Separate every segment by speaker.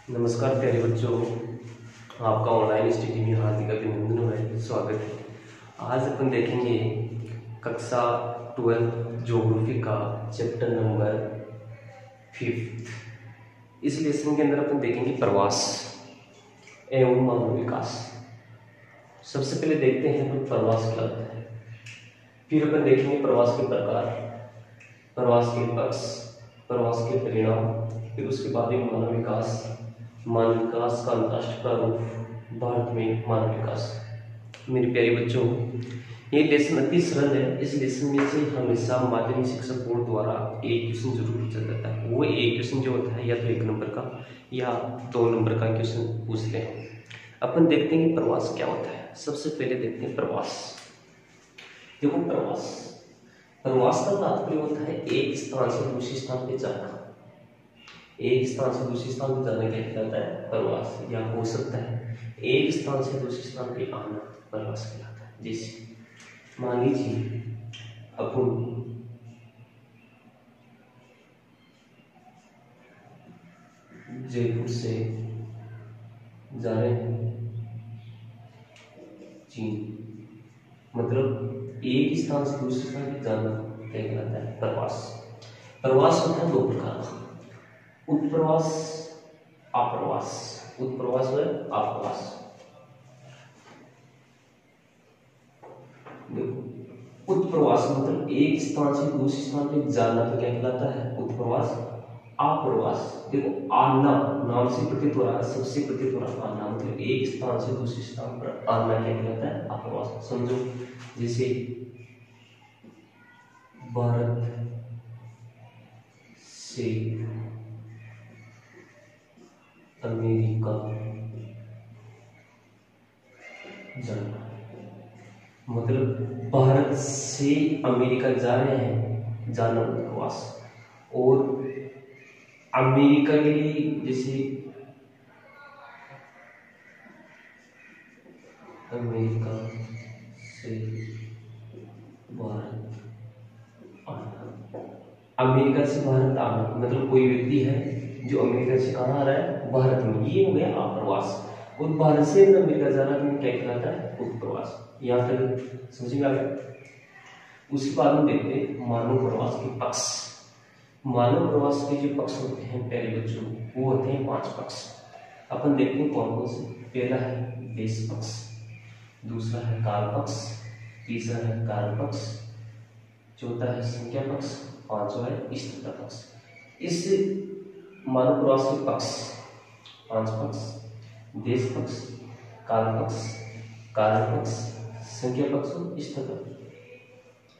Speaker 1: नमस्कार प्यारे बच्चों, आपका ऑनलाइन स्टडी में हार्दिक अभिनंदन है, स्वागत है। आज अपन देखेंगे कक्षा 12 ज्योग्राफी का चैप्टर नंबर 5। इस लेसन के अंदर अपन देखेंगे प्रवास एवं मानव विकास। सबसे पहले देखते हैं अपन प्रवास क्या होता है, फिर अपन देखेंगे प्रवास के प्रकार, प्रवास के पक्ष, प्रवास के परिणाम, फिर उसके बाद में मानव विकास का अंतरराष्ट्रीय प्रारूप, भारत में मानव विकास। मेरे प्यारे बच्चों, ये लेसन अति सरल है। इस लेसन में से हमेशा माध्यमिक शिक्षक बोर्ड द्वारा एक क्वेश्चन जरूर पूछा जाता है। वो एक क्वेश्चन जो होता है या तो 1 नंबर का या 2 नंबर का क्वेश्चन पूछते हैं। अपन देखते हैं कि प्रवास क्या होता है। सबसे पहले देखते हैं प्रवास। देखो, प्रवास का तात्पर्य होता है एक स्थान से दूसरे स्थान पे जाना। एक स्थान से दूसरे स्थान पर जाने क्या कहलाता है? प्रवास। या हो सकता है एक स्थान से दूसरे स्थान पे आना, प्रवास कहलाता है। जैसे मान लीजिए अपन जयपुर से जा रहे हैं चीन, मतलब एक स्थान से दूसरे स्थान पे जाना क्या कहलाता है? प्रवास। प्रवास होता है 2 प्रकार का, उत्प्रवास, अप्रवास। उत्प्रवास व अप्रवास। देखो, उत्प्रवास मतलब एक स्थान से दूसरे स्थान पे जाना तो क्या कहलाता है? उत्प्रवास। अप्रवास देखो, आना नाम से प्रतीत हो रहा है, सबसे प्रतीत हो रहा है आना, मतलब एक स्थान से दूसरे स्थान पर आना क्या कहलाता है? अप्रवास। समझो, जैसे भारत से अमेरिका जाना, मतलब भारत से अमेरिका जा रहे हैं, जाना प्रवास। और अमेरिका के लिए जैसे अमेरिका से भारत आना, अमेरिका से भारत आना मतलब कोई व्यक्ति है जो अमेरिका से कहाँ आ रहा है? भारत में, ये हो गया अप्रवास। और भारत से अमेरिका जाना क्या कहलाता है? उत्प्रवास। यहाँ तक समझ में आ गया। उसके बाद में देखते हैं मानव प्रवास के पक्ष। मानव प्रवास के जो पक्ष होते हैं प्यारे बच्चों, वो होते हैं 5 पक्ष। अपन देखते हैं कौन कौन से। पहला है देश पक्ष, दूसरा है काल पक्ष, तीसरा है कार्य पक्ष, चौथा है संख्या पक्ष, 5वां है स्थिरता पक्ष। इस मानव प्रवास के पक्ष 5 पक्ष: देश पक्ष, काल पक्ष, कार्य पक्ष, संख्या पक्ष और स्थिरता पक्ष।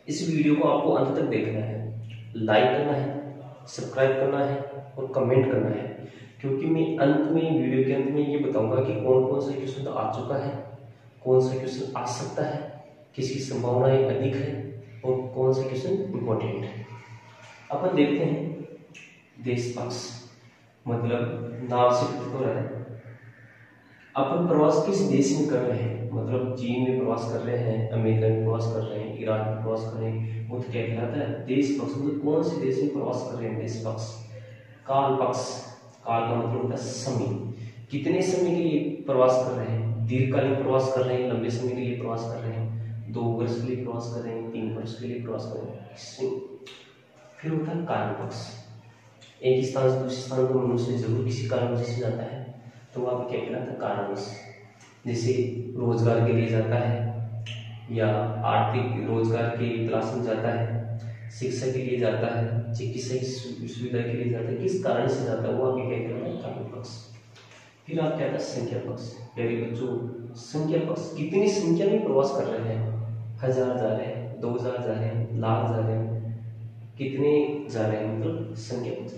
Speaker 1: इस वीडियो को आपको अंत तक देखना है, लाइक करना है, सब्सक्राइब करना है और कमेंट करना है, क्योंकि मैं अंत में, वीडियो के अंत में ये बताऊंगा कि कौन कौन सा क्वेश्चन आ चुका है, कौन सा क्वेश्चन आ सकता है, किसकी संभावनाएं अधिक है और कौन सा क्वेश्चन इंपॉर्टेंट है। अपन देखते हैं देश पक्ष, मतलब नाम से प्रतीत हो रहा है। अपन प्रवास किस देश में कर रहे हैं, मतलब चीन में प्रवास कर रहे हैं, अमेरिका में प्रवास कर रहे हैं, ईरान में प्रवास कर रहे हैं, वो तो क्या कहलाता है? देश पक्ष। मतलब कौन से देश में प्रवास कर रहे हैं? देश पक्ष। काल पक्ष, काल का मतलब होता है समय, कितने समय के लिए प्रवास कर रहे हैं? दीर्घकालीन प्रवास कर रहे हैं, लंबे समय के लिए प्रवास कर रहे हैं, 2 वर्ष के लिए प्रवास कर रहे हैं, 3 वर्ष के लिए प्रवास कर रहे हैं। फिर होता है कार्य पक्ष। एक स्थान से दूसरे स्थान पर मनुष्य जरूर किसी कारणवश से जाता है, तो वह क्या कहलाता है? कारणवश। जैसे रोजगार के लिए जाता है, या आर्थिक रोजगार की तलाश में जाता है, शिक्षा के लिए जाता है, चिकित्सा सुविधा के लिए जाता है, किस कारण से जाता है, वो आगे क्या कहलाता है? कार्य पक्ष। फिर आप क्या कहते हैं? संख्या पक्ष। प्यारे बच्चों, संख्या पक्ष कितनी संख्या में प्रवास कर रहे हैं? 1000 जा रहे हैं, 2000 जा रहे हैं, लाख जा रहे हैं, कितने जा रहे हैं, मतलब संख्या पक्ष।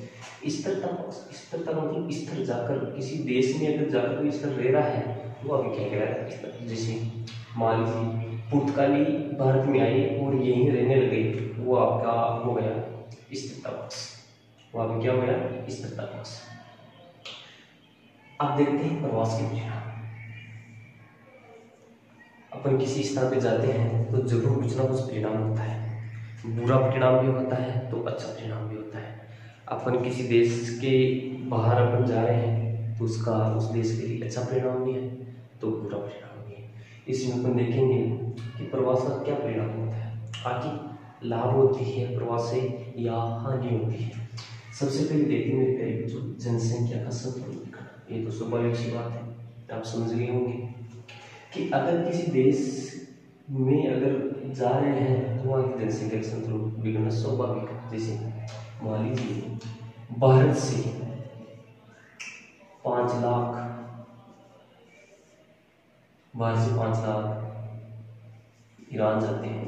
Speaker 1: स्थिरता पक्ष, स्थिरता मतलब स्थिर जाकर, किसी देश में अगर जाकर कोई स्थिर रह रहा है, वो अभी क्या कहलाता है? स्थिर। जैसे मान लीजिए पुर्तगाली भारत में आए और यहीं रहने लगे, वो आपका हो गया स्थिरता पक्ष। वो अभी क्या हो गया? स्थिरता पक्ष। अब देखते हैं प्रवास के परिणाम। अपन किसी स्थान पे जाते हैं तो जरूर कुछ ना कुछ परिणाम होता है, बुरा परिणाम भी होता है तो अच्छा परिणाम भी होता है। अपन किसी देश के बाहर अपन जा रहे हैं तो उसका उस देश के लिए अच्छा परिणाम भी है तो बुरा परिणाम भी है। इसमें अपन देखेंगे कि प्रवास का क्या परिणाम होता है, आखिर लाभ होती है प्रवास से या हानि होती है। सबसे पहले देखेंगे मेरे प्यारे बच्चों, जनसंख्या का संतुलन बिगड़ना। ये तो स्वाभाविक सी बात है, आप समझ गए होंगे कि अगर किसी देश में अगर जा रहे हैं तो वहाँ की जनसंख्या का संतुलन बिगड़ना स्वाभाविक है। जैसे मान लीजिए भारत से 5 लाख, भारत से 5 लाख ईरान जाते हैं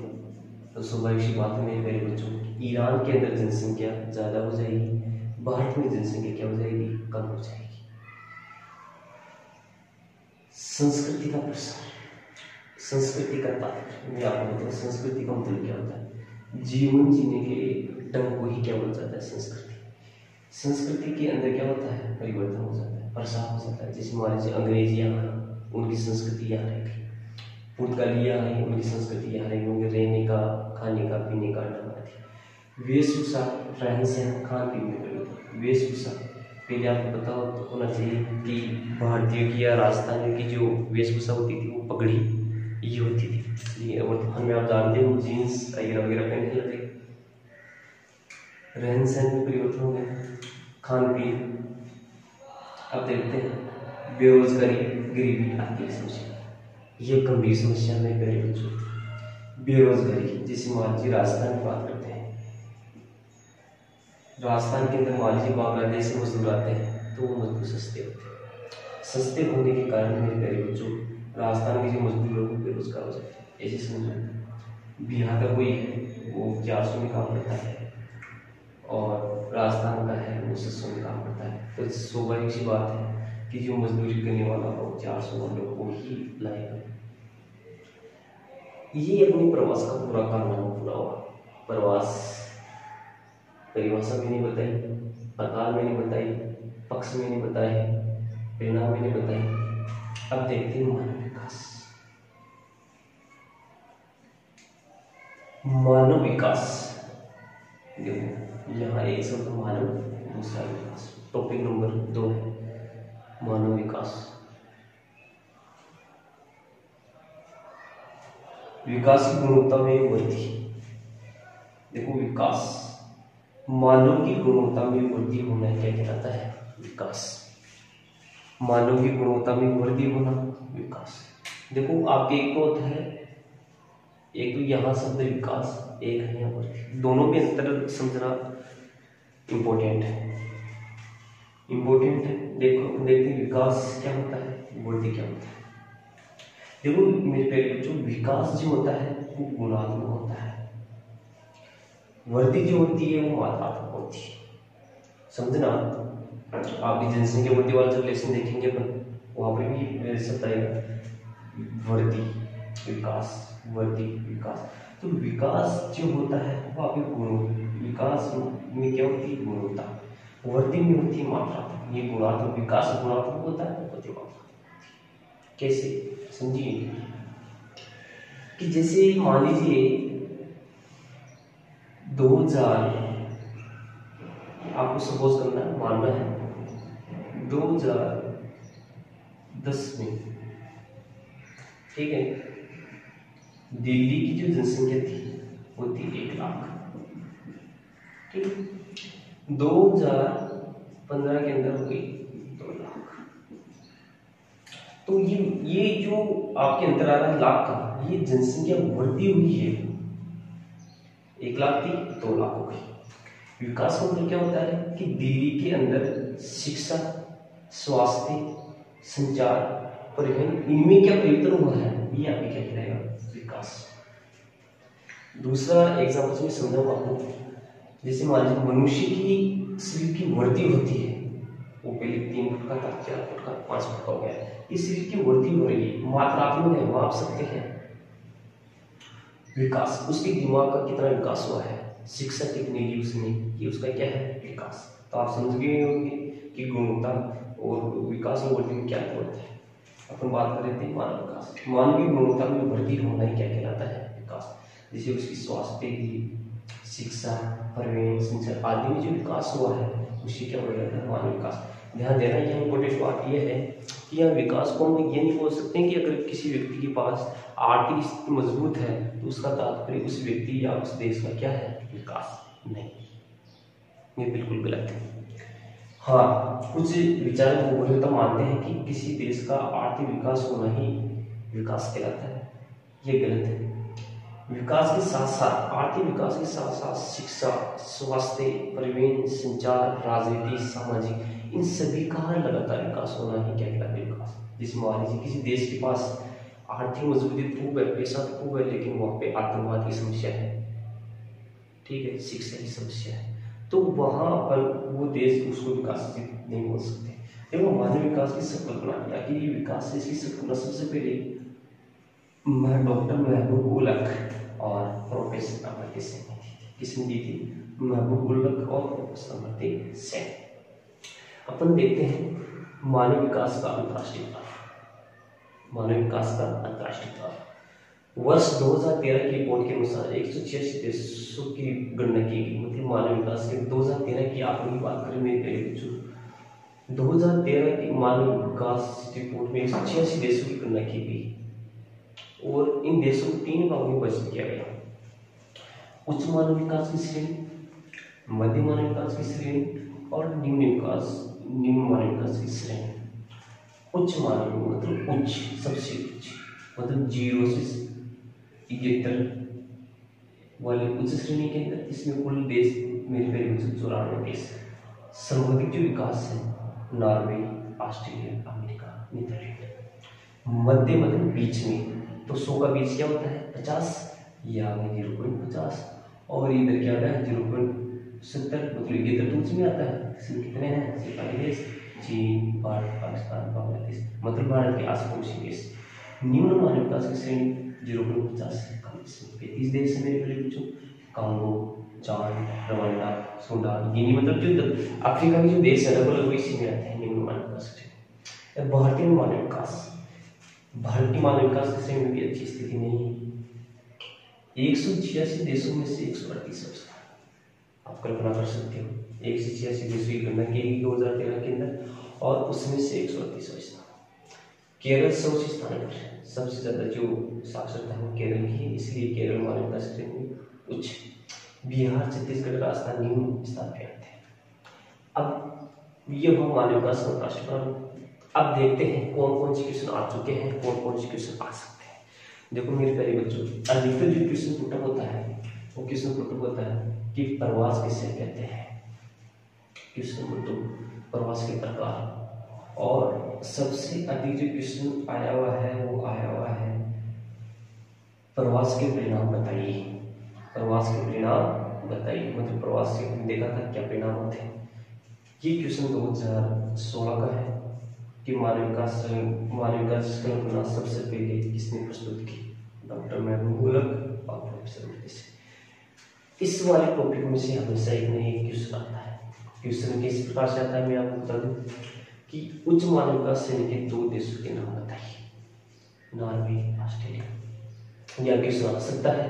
Speaker 1: तो स्वाभाविक सी बात है मेरे प्यारे बच्चों, ईरान के अंदर जनसंख्या ज़्यादा हो जाएगी, भारत में जनसंख्या क्या हो जाएगी, कम हो जाएगी। संस्कृति का प्रसार, संस्कृति का तात्पर्य मैं आपको बताऊं, संस्कृति का मतलब क्या होता है, जीवन जीने के लिए ढंग को ही क्या बोला जाता है, संस्कृति। संस्कृति के अंदर क्या होता है, परिवर्तन हो जाता है, प्रसार हो जाता है। जैसे मान लीजिए अंग्रेज यहाँ आए, उनकी संस्कृति यहाँ रह गई, पुर्तगाली यहाँ आए, उनकी संस्कृति यहाँ रह गई, उनके रहने का, खाने का, पीने का ढंग आदि, वेशभूषा, रहन सहन, खान पीन में परिवर्तन। वेशभूषा पहले आपको पता होना चाहिए कि भारतीयों की या राजस्थानियों की जो वेशभूषा होती थी वो पगड़ी ये होती थी, इसलिए वर्तमान में आप जानते हो जीन्स वगैरह वगैरह पहनने लगे। रहन सहन में परिवर्तन हो गया, खान पीन। अब देखते हैं बेरोजगारी, गरीबी आदि की समस्या, ये गंभीर समस्या में मेरे बच्चों। बेरोजगारी, जैसे मान लीजिए राजस्थान की बात करते हैं, राजस्थान के अंदर मान लीजिए बांग्लादेश से मजदूर आते हैं तो वो मजदूर सस्ते होते हैं, सस्ते होने के कारण मेरे प्यारे बच्चों राजस्थान के जो मजदूर लोग बेरोजगार हो जाते हैं। ऐसे समझो बिहार का कोई है वो 400 में काम करता है और राजस्थान का है वो 600 में काम करता है, तो स्वाभाविक सी बात है कि जो मजदूरी करने वाला हो 400 वालों को ही लाएगा। ये अपने प्रवास का पूरा कारनामा पूरा हुआ। प्रवास परिभाषा मैंने बताई, प्रकार मैंने बताई, पक्ष मैंने बताए, परिणाम मैंने बताए। अब देखते हैं मानव विकास। मानव विकास, देखो यहाँ एक शब्द मानव, दूसरा विकास। टॉपिक नंबर 2 है मानव विकास। विकास की गुणवत्ता में वृद्धि। देखो विकास, मानव की गुणवत्ता में वृद्धि होना क्या कहलाता है, विकास। मानव की गुणवत्ता में वृद्धि होना विकास। देखो आपके एक तो होता है, एक तो यहाँ शब्द विकास, एक है यहाँ वृद्धि, दोनों में अंतर समझना इम्पोर्टेंट है, इम्पोर्टेंट है। देखो देखते हैं विकास क्या होता है, वृद्धि क्या होता है। देखो मेरे प्यारे बच्चों, विकास जो होता है वो गुणात्मक होता है, वृद्धि जो होती है वो मात्रात्मक होती है। समझना, आप जनसंख्या वृद्धि वाला जब लेसन देखेंगे अपन वहां पर भी शब्द आएगा वृद्धि विकास, वृद्धि विकास। तो विकास जो होता है वो आपके गुण, विकास में क्या होती है गुणवत्ता, वृद्धि में होती है मात्रात्मक। ये गुणात्मक, विकास गुणात्मक होता है, वृद्धि मात्रात्मक। कैसे समझिए कि जैसे मान लीजिए 2000, आपको सपोज करना है, मानना है 2010 में, ठीक है, दिल्ली की जो जनसंख्या थी वो थी 1 लाख, ठीक। 2015 के अंदर हो गई 2 लाख। तो ये जो आपके अंतर आ रहा है लाख का, ये जनसंख्या वृद्धि हुई है, 1 लाख थी 2 लाख हो गई। विकास का मतलब क्या होता है कि दिल्ली के अंदर शिक्षा, स्वास्थ्य, संचार, परिवहन, इनमें क्या परिवर्तन हुआ है, ये आपके क्या कहलाएगा, विकास। दूसरा एग्जाम्पल में समझाऊंगा आपको, जैसे मान लीजिए मनुष्य की शरीर की वृद्धि होती है, वो पहले 3 फुट का था, 4 फुट का, 5 फुट का हो गया, इस शरीर की वृद्धि हो रही है, मात्रात्मक है, माप सकते हैं। विकास, उसके दिमाग का कितना विकास हुआ है, शिक्षा कितनी ली उसने, ये उसका क्या है, विकास। तो आप समझ गए होंगे कि गुणवत्ता और विकास और वृद्धि में क्या होता है। अपन बात कर रहे थे मानव विकास, मानवीय गुणवत्ता में वृद्धि होना ही क्या कहलाता है, विकास। जैसे उसकी स्वास्थ्य की, शिक्षा, परिवहन, संचार आदि में जो विकास हुआ है उसी क्या हो जाता है मानव विकास। ध्यान देना, यह इम्पोर्टेंट बात यह है कि यहाँ विकास को हम ये नहीं बोल सकते कि अगर किसी व्यक्ति के पास आर्थिक स्थिति मजबूत है तो उसका तात्पर्य उस व्यक्ति या उस देश का क्या है, विकास। नहीं, ये बिल्कुल गलत है। हाँ, कुछ विचारक मूल्यता मानते हैं कि किसी देश का आर्थिक विकास होना ही विकास कहलाता है। ये गलत है। विकास के साथ साथ, आर्थिक विकास के साथ साथ शिक्षा, स्वास्थ्य, परिवहन, संचार, राजनीति, सामाजिक, इन सभी का लगातार विकास होना ही क्या कहलाता है, विकास। जिसमें मान लीजिए किसी देश के पास आर्थिक मजबूती खूब है, पैसा तो खूब है, लेकिन वहाँ पे आतंकवाद की समस्या है, ठीक है, शिक्षा की समस्या है, तो वहाँ पर वो देश उसको विकासशील नहीं बोल सकते। देखो, मानव विकास की संकल्पना क्या कि ये विकास है, इसकी संकल्पना सबसे पहले डॉक्टर महबूब उलक और प्रोफेसर अमर्त्य सेन ने दी थी। किसने दी थी? महबूब उलक और प्रोफेसर अमर्त्य सेन। अपन देखते हैं मानव विकास का अंतर्राष्ट्रीय ग्राफ। मानव विकास का अंतर्राष्ट्रीय ग्राफ वर्ष 2013 की रिपोर्ट के अनुसार 186 देशों की गणना की गई। मतलब मानव विकास के 2013 की आंकड़ों की बात करें मेरे पहले बच्चों, 2013 की मानव विकास रिपोर्ट में 186 देशों की गणना की गई और इन देशों को 3 भागों में विभाजित किया गया। उच्च मानव विकास की श्रेणी, मध्य मानव विकास की श्रेणी और निम्न मानव विकास की श्रेणी। उच्च मानव मतलब उच्च, सबसे उच्च, मतलब 0 से 71 वाले उच्च श्रेणी के अंदर, इसमें कुल देश मेरे पहले बच्चों 94 देश। सर्वाधिक जो विकास है, नॉर्वे, ऑस्ट्रेलिया, अमेरिका, नीदरलैंड। मध्य मतलब बीच में, तो 100 का बीच क्या होता है, 50, या 0.50, और इधर क्या आता है 0.70, मतलब इधर तो में आता है। इसमें कितने हैं, सिर्फ देश, चीन, भारत, पाकिस्तान, बांग्लादेश, मतलब भारत के आस पड़ोसी देश। निम्न मानव विकास की श्रेणी 0.50 से कम, इसमें 35 देश है मेरे पहले बच्चों, कांगो, चाड, रवांडा, सूडान, गिनी, मतलब जो अफ्रीका के जो देश है अलग अलग इसी में आते हैं निम्न मानव विकास की श्रेणी। भारतीय मानव विकास, भारतीय मानव विकास की श्रेणी में भी अच्छी स्थिति नहीं है। 186 देशों में से 138 अवस्था, आप कल्पना कर सकते हो, 186 देशों की गणना की गई 2013 के अंदर और उसमें से 138 अवस्था। केरल सबसे स्थान पर है, सबसे ज्यादा जो साक्षरता है वो केरल की है, इसलिए केरल मानव विकास श्रेणी में उच्च। बिहार, छत्तीसगढ़, राजस्थान निम्न स्थान पे आते हैं। अब ये हुआ मानव विकास का राष्ट्रप्राण। अब देखते हैं कौन कौन से क्वेश्चन आ चुके हैं, कौन कौन से क्वेश्चन आ सकते हैं। देखो मेरे प्यारे बच्चों, अधिकतर जो क्वेश्चन पुटअप होता है वो क्वेश्चन पुटअप होता है कि प्रवास किसे कहते हैं, क्वेश्चन पुटअप प्रवास के प्रकार। और सबसे अधिक जो क्वेश्चन आया हुआ है वो आया हुआ है प्रवास के परिणाम बताइए। प्रवास के परिणाम बताइए, मतलब प्रवास से देखा था क्या परिणाम होते हैं। ये क्वेश्चन 2016 का है कि मानव विकास कल्पना सबसे पहले किसने प्रस्तुत की, डॉक्टर महबूब उलक और प्रोफेसर अमर्त्य सेन। इस वाले टॉपिक में से हमेशा एक न एक क्वेश्चन आता है। क्वेश्चन किस प्रकार से आता है मैं आपको बता दूं कि उच्च मानव विकास श्रेणी के 2 देशों के नाम बताइए, नॉर्वे, ऑस्ट्रेलिया। या क्वेश्चन आ सकता है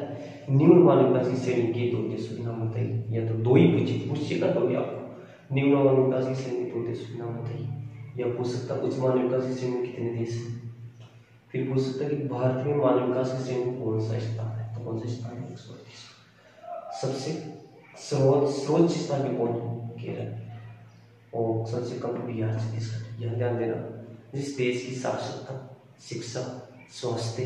Speaker 1: निम्न मानव विकास की श्रेणी के 2 देशों के नाम बताइए, या तो 2 ही पूछिएगा तो भी आपको निम्न मानव विकास की श्रेणी के 2 देशों के नाम बताइए, या पूछ सकता उच्च मानव विकास की श्रेणी में कितने देश हैं। फिर पूछ सकता कि भारत में मानव विकास की श्रेणी में कौन सा स्थान है, तो कौन सा स्थान है, 138। सबसे सर्वोच्च स्थान पे कौन है, केरल, और सबसे कम बिहार, छत्तीसगढ़। यह ध्यान देना, जिस देश की साक्षरता, शिक्षा, स्वास्थ्य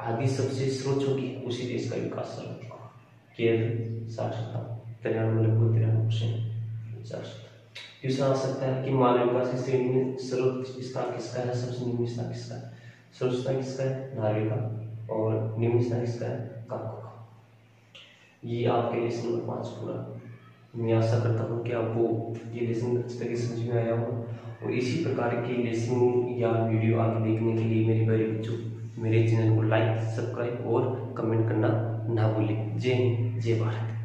Speaker 1: आदि सबसे सर्वोच्च होगी उसी देश का विकास सर्वाधिक होगा। केरल साक्षरता 93.93% साक्षरता। क्वेश्चन आ सकता है कि मानव विकास की श्रेणी में सर्वोच्च स्थान किसका है, सबसे निम्न स्थान किसका है। सर्वोच्च स्थान किसका है, नॉर्वे का, और निम्न स्थान किसका है, कांगो का। ये आपके लेसन नंबर 5 पूरा। मैं आशा करता हूँ कि आपको ये लेसन अच्छी तरह समझ में आया हो, और इसी प्रकार के लेसन या वीडियो आगे देखने के लिए मेरे प्यारे बच्चों मेरे चैनल को लाइक, सब्सक्राइब और कमेंट करना ना भूलें। जय हिंद, जय भारत।